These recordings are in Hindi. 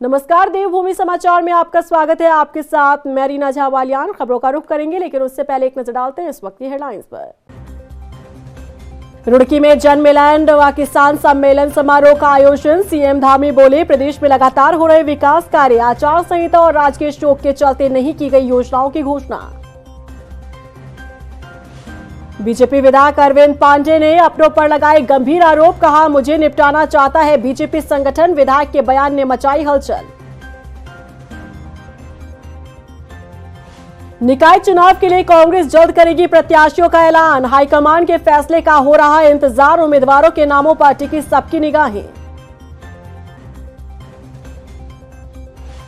नमस्कार, देवभूमि समाचार में आपका स्वागत है। आपके साथ मैं रीना झावालियान। खबरों का रुख करेंगे, लेकिन उससे पहले एक नजर डालते हैं इस वक्त की हेडलाइंस पर। रुड़की में जन मिलन व किसान सम्मेलन समारोह का आयोजन। सीएम धामी बोले, प्रदेश में लगातार हो रहे विकास कार्य, आचार संहिता और राजकीय शोक के चलते नहीं की गई योजनाओं की घोषणा। बीजेपी विधायक अरविंद पांडे ने अपनों पर लगाए गंभीर आरोप, कहा मुझे निपटाना चाहता है बीजेपी संगठन। विधायक के बयान ने मचाई हलचल। निकाय चुनाव के लिए कांग्रेस जल्द करेगी प्रत्याशियों का ऐलान। हाईकमान के फैसले का हो रहा है इंतजार, उम्मीदवारों के नामों पर टिकी सबकी निगाहें।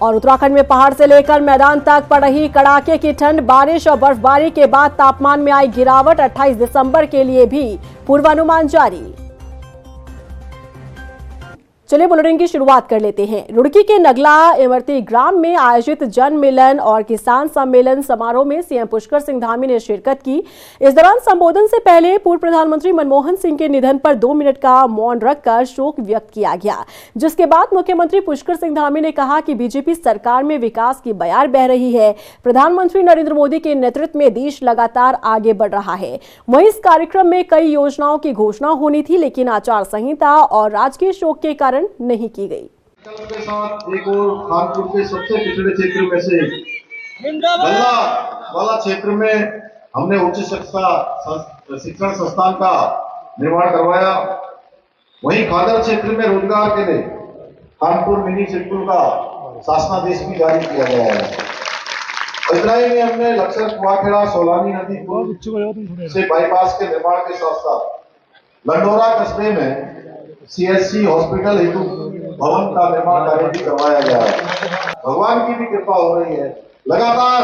और उत्तराखंड में पहाड़ से लेकर मैदान तक पड़ रही कड़ाके की ठंड, बारिश और बर्फबारी के बाद तापमान में आई गिरावट। 28 दिसंबर के लिए भी पूर्वानुमान जारी। चलिए बुलेटिन की शुरुआत कर लेते हैं। रुड़की के नगला इमरती ग्राम में आयोजित जन मिलन और किसान सम्मेलन समारोह में सीएम पुष्कर सिंह धामी ने शिरकत की। इस दौरान संबोधन से पहले पूर्व प्रधानमंत्री मनमोहन सिंह के निधन पर 2 मिनट का मौन रखकर शोक व्यक्त किया गया, जिसके बाद मुख्यमंत्री पुष्कर सिंह धामी ने कहा कि बीजेपी सरकार में विकास की बयार बह रही है। प्रधानमंत्री नरेंद्र मोदी के नेतृत्व में देश लगातार आगे बढ़ रहा है। वहीं इस कार्यक्रम में कई योजनाओं की घोषणा होनी थी, लेकिन आचार संहिता और राजकीय शोक के कारण नहीं की गई। के साथ एक और कानपुर के सबसे पिछड़े क्षेत्र में से गल्ला वाला क्षेत्र में हमने उच्च शिक्षण संस्थान का निर्माण करवाया। वहीं खादर क्षेत्र में रोजगार के लिए कानपुर मिनी सिडकुल का शासनादेश भी जारी किया गया है। इतना ही नहीं, हमने लक्सर कुआखेड़ा सोलानी नदी से बाईपास के निर्माण के साथ साथ लंडोरा कस्बे में सीएससी हॉस्पिटल हेतु भवन का निर्माण कार्य भी करवाया गया है। भगवान की भी कृपा हो रही है, लगातार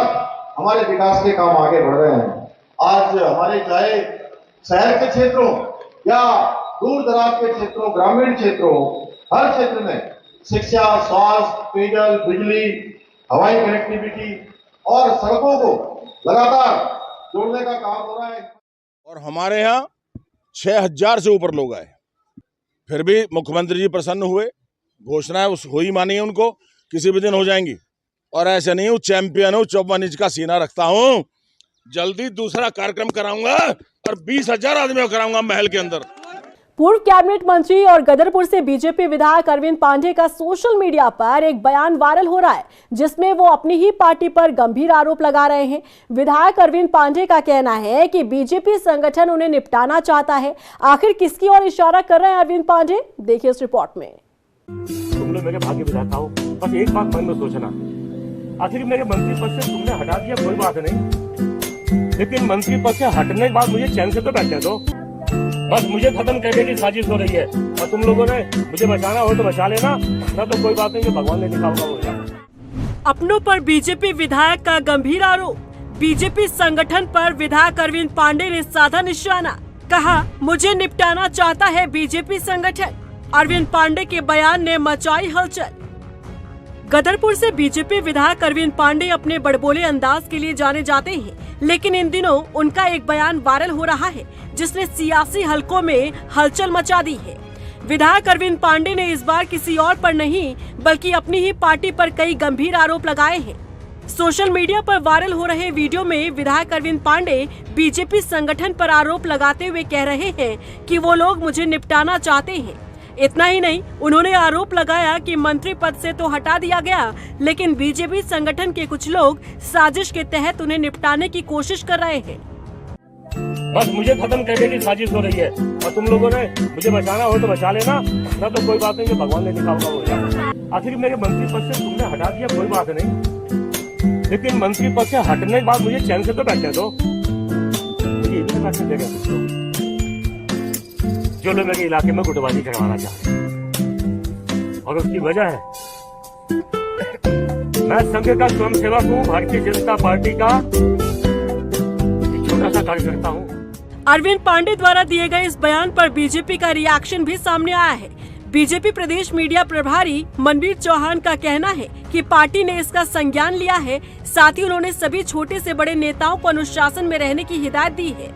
हमारे विकास के काम आगे बढ़ रहे हैं। आज हमारे चाहे शहर के क्षेत्रों या दूर दराज के क्षेत्रों, ग्रामीण क्षेत्रों, हर क्षेत्र में शिक्षा, स्वास्थ्य, पेयजल, बिजली, हवाई कनेक्टिविटी और सड़कों को लगातार जोड़ने का काम हो रहा है। और हमारे यहाँ 6000 से ऊपर लोग आए, फिर भी मुख्यमंत्री जी प्रसन्न हुए। घोषणाएं हो ही मानी है उनको, किसी भी दिन हो जाएंगी। और ऐसे नहीं हूँ चैंपियन हूँ, 54 इंच का सीना रखता हूँ। जल्दी दूसरा कार्यक्रम कराऊंगा और 20,000 आदमियों कराऊंगा महल के अंदर। पूर्व कैबिनेट मंत्री और गदरपुर से बीजेपी विधायक अरविंद पांडे का सोशल मीडिया पर एक बयान वायरल हो रहा है, जिसमें वो अपनी ही पार्टी पर गंभीर आरोप लगा रहे हैं। विधायक अरविंद पांडे का कहना है कि बीजेपी संगठन उन्हें निपटाना चाहता है। आखिर किसकी ओर इशारा कर रहे हैं अरविंद पांडे, देखिए इस रिपोर्ट में। तुम लोग मेरे भाग्य विधाता हो, बस एक बात मन में सोचना, आखिर मेरे मंत्री पद से तुमने हटा दिया कोई बात नहीं, लेकिन मंत्री पद से हटने के बाद मुझे चैन से तो बैठने दो। बस मुझे खत्म करने की साजिश हो रही है और तुम लोगों ने मुझे बचाना हो तो बचा लेना, ना तो कोई बात नहीं, जो भगवान ने लिखा होगा वो होगा। अपनों पर बीजेपी विधायक का गंभीर आरोप। बीजेपी संगठन पर विधायक अरविंद पांडे ने साधा निशाना, कहा मुझे निपटाना चाहता है बीजेपी संगठन। अरविंद पांडे के बयान ने मचाई हलचल। गदरपुर से बीजेपी विधायक अरविंद पांडे अपने बड़बोले अंदाज के लिए जाने जाते हैं, लेकिन इन दिनों उनका एक बयान वायरल हो रहा है, जिसने सियासी हलकों में हलचल मचा दी है। विधायक अरविंद पांडे ने इस बार किसी और पर नहीं, बल्कि अपनी ही पार्टी पर कई गंभीर आरोप लगाए हैं। सोशल मीडिया पर वायरल हो रहे वीडियो में विधायक अरविंद पांडे बीजेपी संगठन पर आरोप लगाते हुए कह रहे हैं कि वो लोग मुझे निपटाना चाहते हैं। इतना ही नहीं, उन्होंने आरोप लगाया कि मंत्री पद से तो हटा दिया गया, लेकिन बीजेपी संगठन के कुछ लोग साजिश के तहत उन्हें निपटाने की कोशिश कर रहे हैं। बस मुझे खत्म करने की साजिश हो रही है और तुम लोगों ने मुझे बचाना हो तो बचा लेना, ना तो कोई बात नहीं, जो भगवान ने लिखा होगा वो होगा। आखिर मेरे मंत्री पद से तुमने हटा दिया कोई बात नहीं, लेकिन मंत्री पद से हटने के बाद मुझे चैन से तो बैठने दो। जो लोग मेरे इलाके में गुटबाजी करवाना चाहते हैं, और उसकी वजह है मैं संघ का स्वयंसेवक हूँ, भारतीय जनता पार्टी का छोटा सा कार्यकर्ता हूँ। अरविंद पांडे द्वारा दिए गए इस बयान पर बीजेपी का रिएक्शन भी सामने आया है। बीजेपी प्रदेश मीडिया प्रभारी मनवीर चौहान का कहना है कि पार्टी ने इसका संज्ञान लिया है। साथ ही उन्होंने सभी छोटे से बड़े नेताओं को अनुशासन में रहने की हिदायत दी है।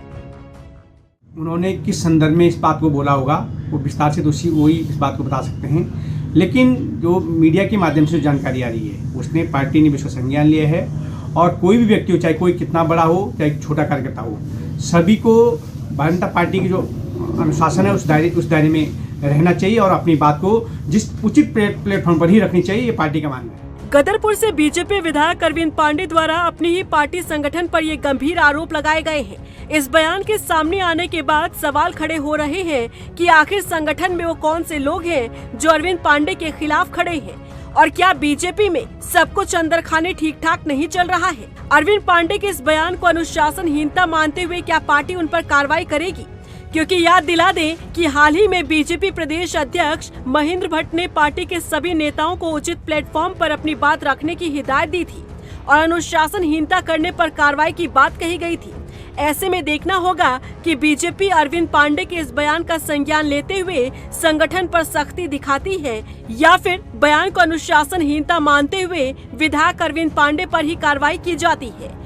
उन्होंने किस संदर्भ में इस बात को बोला होगा, वो विस्तार से दोषी वही इस बात को बता सकते हैं। लेकिन जो मीडिया के माध्यम से जानकारी आ रही है उसने पार्टी ने विश्व संज्ञान लिया है और कोई भी व्यक्ति हो, चाहे कोई कितना बड़ा हो चाहे छोटा कार्यकर्ता हो, सभी को भारतीय जनता पार्टी की जो अनुशासन है उस दायरे में रहना चाहिए और अपनी बात को जिस उचित प्लेटफॉर्म पर ही रखनी चाहिए, ये पार्टी का मानना है। गदरपुर से बीजेपी विधायक अरविंद पांडे द्वारा अपनी ही पार्टी संगठन पर ये गंभीर आरोप लगाए गए हैं। इस बयान के सामने आने के बाद सवाल खड़े हो रहे हैं कि आखिर संगठन में वो कौन से लोग हैं जो अरविंद पांडे के खिलाफ खड़े हैं और क्या बीजेपी में सब कुछ अंदर खाने ठीक ठाक नहीं चल रहा है। अरविंद पांडे के इस बयान को अनुशासनहीनता मानते हुए क्या पार्टी उन पर कार्रवाई करेगी? क्योंकि याद दिला दें कि हाल ही में बीजेपी प्रदेश अध्यक्ष महेंद्र भट्ट ने पार्टी के सभी नेताओं को उचित प्लेटफॉर्म पर अपनी बात रखने की हिदायत दी थी और अनुशासनहीनता करने पर कार्रवाई की बात कही गई थी। ऐसे में देखना होगा कि बीजेपी अरविंद पांडे के इस बयान का संज्ञान लेते हुए संगठन पर सख्ती दिखाती है या फिर बयान को अनुशासनहीनता मानते हुए विधायक अरविंद पांडे पर ही कार्रवाई की जाती है।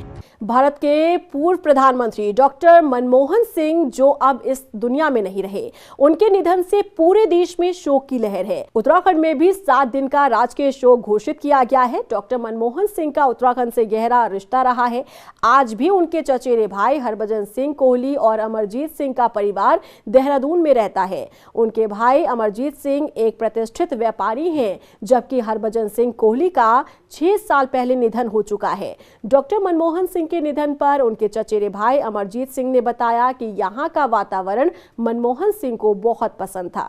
भारत के पूर्व प्रधानमंत्री डॉक्टर मनमोहन सिंह जो अब इस दुनिया में नहीं रहे, उनके निधन से पूरे देश में शोक की लहर है। उत्तराखंड में भी 7 दिन का राजकीय शोक घोषित किया गया है। डॉक्टर मनमोहन सिंह का उत्तराखंड से गहरा रिश्ता रहा है। आज भी उनके चचेरे भाई हरभजन सिंह कोहली और अमरजीत सिंह का परिवार देहरादून में रहता है। उनके भाई अमरजीत सिंह एक प्रतिष्ठित व्यापारी हैं, जबकि हरभजन सिंह कोहली का 6 साल पहले निधन हो चुका है। डॉक्टर मनमोहन सिंह के निधन पर उनके चचेरे भाई अमरजीत सिंह ने बताया कि यहाँ का वातावरण मनमोहन सिंह को बहुत पसंद था।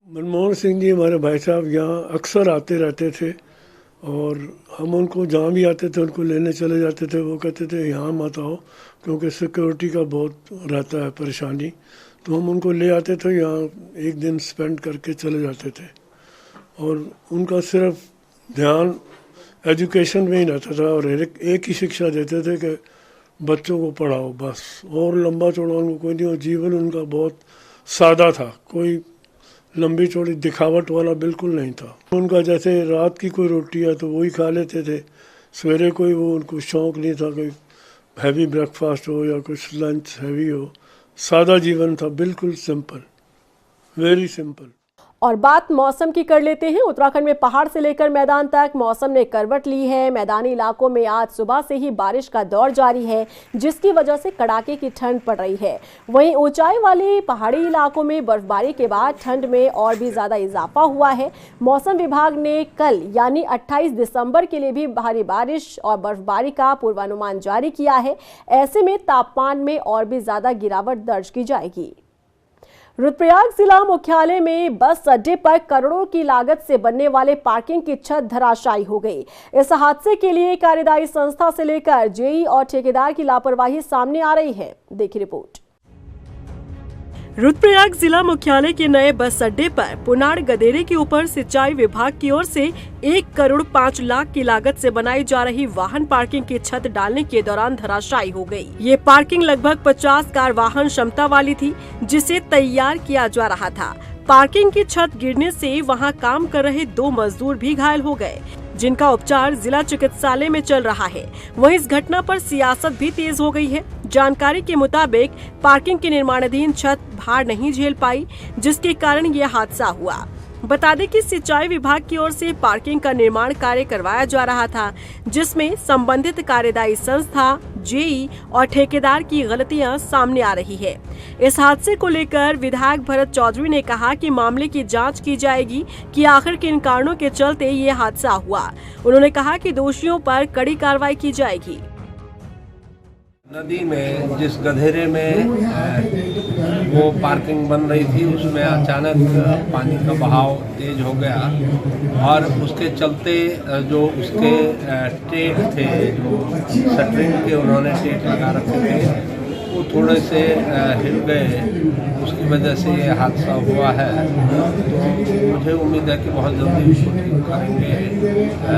मनमोहन सिंह जी हमारे भाई साहब यहाँ अक्सर आते रहते थे और हम उनको जहाँ भी आते थे उनको लेने चले जाते थे। वो कहते थे यहाँ मत आओ क्योंकि सिक्योरिटी का बहुत रहता है परेशानी, तो हम उनको ले आते थे, यहाँ एक दिन स्पेंड करके चले जाते थे। और उनका सिर्फ ध्यान एजुकेशन में ही रहता था और एक ही शिक्षा देते थे कि बच्चों को पढ़ाओ बस, और लंबा चौड़ा उनको कोई नहीं। और जीवन उनका बहुत सादा था, कोई लंबी चौड़ी दिखावट वाला बिल्कुल नहीं था। उनका जैसे रात की कोई रोटी है तो वही खा लेते थे, सवेरे कोई वो उनको शौक़ नहीं था कोई हैवी ब्रेकफास्ट हो या कुछ लंच हैवी हो। सादा जीवन था, बिल्कुल सिंपल, वेरी सिंपल। और बात मौसम की कर लेते हैं। उत्तराखंड में पहाड़ से लेकर मैदान तक मौसम ने करवट ली है। मैदानी इलाकों में आज सुबह से ही बारिश का दौर जारी है, जिसकी वजह से कड़ाके की ठंड पड़ रही है। वहीं ऊंचाई वाले पहाड़ी इलाकों में बर्फबारी के बाद ठंड में और भी ज्यादा इजाफा हुआ है। मौसम विभाग ने कल यानी 28 दिसंबर के लिए भी भारी बारिश और बर्फबारी का पूर्वानुमान जारी किया है। ऐसे में तापमान में और भी ज्यादा गिरावट दर्ज की जाएगी। रुद्रप्रयाग जिला मुख्यालय में बस अड्डे पर करोड़ों की लागत से बनने वाले पार्किंग की छत धराशायी हो गई। इस हादसे के लिए कार्यदायी संस्था से लेकर जेई और ठेकेदार की लापरवाही सामने आ रही है। देखिए रिपोर्ट। रुद्रप्रयाग जिला मुख्यालय के नए बस अड्डे पर पुनाड़ गदेरे के ऊपर सिंचाई विभाग की ओर से 1 करोड़ 5 लाख की लागत से बनाई जा रही वाहन पार्किंग की छत डालने के दौरान धराशायी हो गई। ये पार्किंग लगभग 50 कार वाहन क्षमता वाली थी, जिसे तैयार किया जा रहा था। पार्किंग की छत गिरने से वहां काम कर रहे 2 मजदूर भी घायल हो गए, जिनका उपचार जिला चिकित्सालय में चल रहा है। वहीं इस घटना पर सियासत भी तेज हो गई है। जानकारी के मुताबिक पार्किंग की निर्माणाधीन छत भार नहीं झेल पाई, जिसके कारण ये हादसा हुआ। बता दें कि सिंचाई विभाग की ओर से पार्किंग का निर्माण कार्य करवाया जा रहा था, जिसमें संबंधित कार्यदायी संस्था, जेई और ठेकेदार की गलतियां सामने आ रही है। इस हादसे को लेकर विधायक भरत चौधरी ने कहा कि मामले की जांच की जाएगी कि आखिर किन कारणों के चलते ये हादसा हुआ। उन्होंने कहा कि दोषियों पर कड़ी कार्रवाई की जाएगी। नदी में जिस गधेरे में वो पार्किंग बन रही थी, उसमें अचानक पानी का बहाव तेज हो गया और उसके चलते जो उसके टेक थे, जो शटरिंग के उन्होंने टेक लगा रखे थे, वो थोड़े से हिल गए। उसकी वजह से ये हादसा हुआ है। तो मुझे उम्मीद है कि बहुत जल्दी उसको ठीक करेंगे।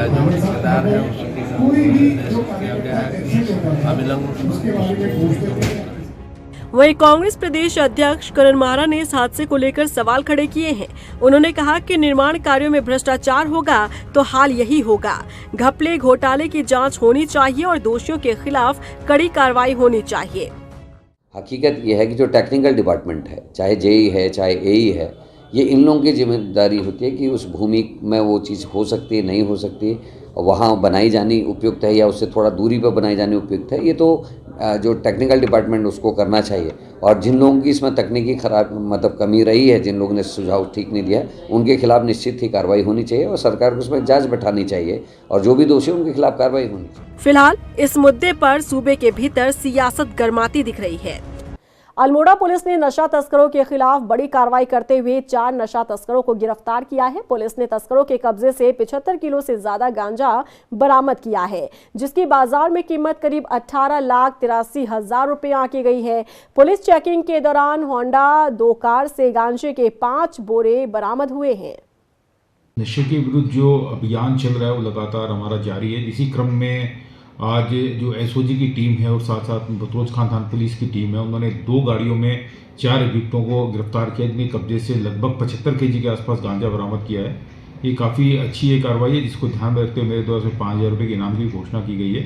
जो ठेकेदार है उसकी निर्देश किया गया है कि अविलंब। वहीं कांग्रेस प्रदेश अध्यक्ष करण माहरा ने इस हादसे को लेकर सवाल खड़े किए हैं। उन्होंने कहा कि निर्माण कार्यों में भ्रष्टाचार होगा तो हाल यही होगा। घपले घोटाले की जांच होनी चाहिए और दोषियों के खिलाफ कड़ी कार्रवाई होनी चाहिए। हकीकत यह है कि जो टेक्निकल डिपार्टमेंट है, चाहे जेई है चाहे एई है, ये इन लोगों की जिम्मेदारी होती है कि उस भूमि में वो चीज़ हो सकती है, नहीं हो सकती, वहाँ बनाई जानी उपयुक्त है या उससे थोड़ा दूरी पर बनाई जानी उपयुक्त है, ये तो जो टेक्निकल डिपार्टमेंट उसको करना चाहिए। और जिन लोगों की इसमें तकनीकी खराब मतलब कमी रही है, जिन लोगों ने सुझाव ठीक नहीं दिया, उनके खिलाफ निश्चित ही कार्रवाई होनी चाहिए और सरकार को उसमें जांच बैठानी चाहिए और जो भी दोषी उनके खिलाफ कार्रवाई होनी चाहिए। फिलहाल इस मुद्दे पर सूबे के भीतर सियासत गर्माती दिख रही है। अल्मोड़ा पुलिस ने नशा तस्करों के खिलाफ बड़ी कार्रवाई करते हुए 4 नशा तस्करों को गिरफ्तार किया है। पुलिस ने तस्करों के कब्जे से 75 किलो से ज्यादा गांजा बरामद किया है, जिसकी बाजार में कीमत करीब 18,83,000 रुपए आंकी गई है। पुलिस चेकिंग के दौरान होंडा 2 कार से गांजे के 5 बोरे बरामद हुए हैं। नशे के विरुद्ध जो अभियान चल रहा है वो लगातार हमारा जारी है। इसी क्रम में आज जो एसओजी की टीम है और साथ साथ बतौज खान थाना पुलिस की टीम है, उन्होंने 2 गाड़ियों में 4 अभियुक्तों को गिरफ्तार किया, जिनके कब्जे से लगभग 75 केजी के आसपास गांजा बरामद किया है। ये काफ़ी अच्छी ये कार्रवाई है, जिसको ध्यान में रखते हुए मेरे द्वारा से 5,000 रुपये के इनाम की घोषणा की गई है।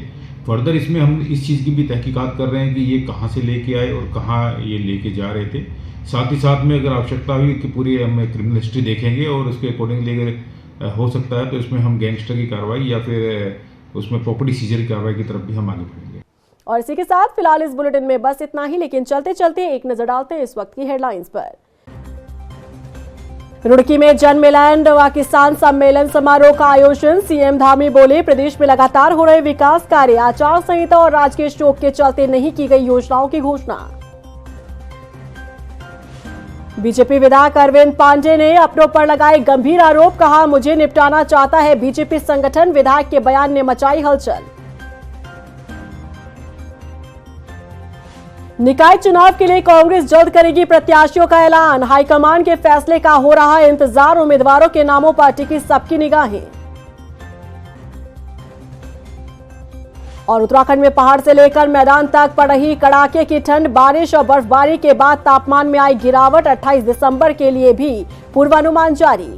फर्दर इसमें हम इस चीज़ की भी तहकीकात कर रहे हैं कि ये कहाँ से लेके आए और कहाँ ये लेके जा रहे थे। साथ ही साथ में अगर आवश्यकता हुई कि पूरी हम क्रिमिनल हिस्ट्री देखेंगे और उसके अकॉर्डिंगली अगर हो सकता है तो इसमें हम गैंगस्टर की कार्रवाई या फिर उसमें प्रॉपर्टी सीजर की कार्रवाई की तरफ भी हम आगे बढ़ेंगे। और इसी के साथ फिलहाल इस बुलेटिन में बस इतना ही, लेकिन चलते चलते एक नजर डालते हैं इस वक्त की हेडलाइंस पर। रुड़की में जन मिलन व किसान सम्मेलन समारोह का आयोजन। सीएम धामी बोले, प्रदेश में लगातार हो रहे विकास कार्य, आचार संहिता और राजकीय शोक के चलते नहीं की गई योजनाओं की घोषणा। बीजेपी विधायक अरविंद पांडे ने अपनों पर लगाए गंभीर आरोप, कहा मुझे निपटाना चाहता है बीजेपी संगठन। विधायक के बयान ने मचाई हलचल। निकाय चुनाव के लिए कांग्रेस जल्द करेगी प्रत्याशियों का ऐलान। हाईकमान के फैसले का हो रहा है इंतजार, उम्मीदवारों के नामों पर टिकी सबकी निगाहें। और उत्तराखंड में पहाड़ से लेकर मैदान तक पड़ रही कड़ाके की ठंड, बारिश और बर्फबारी के बाद तापमान में आई गिरावट। 28 दिसंबर के लिए भी पूर्वानुमान जारी।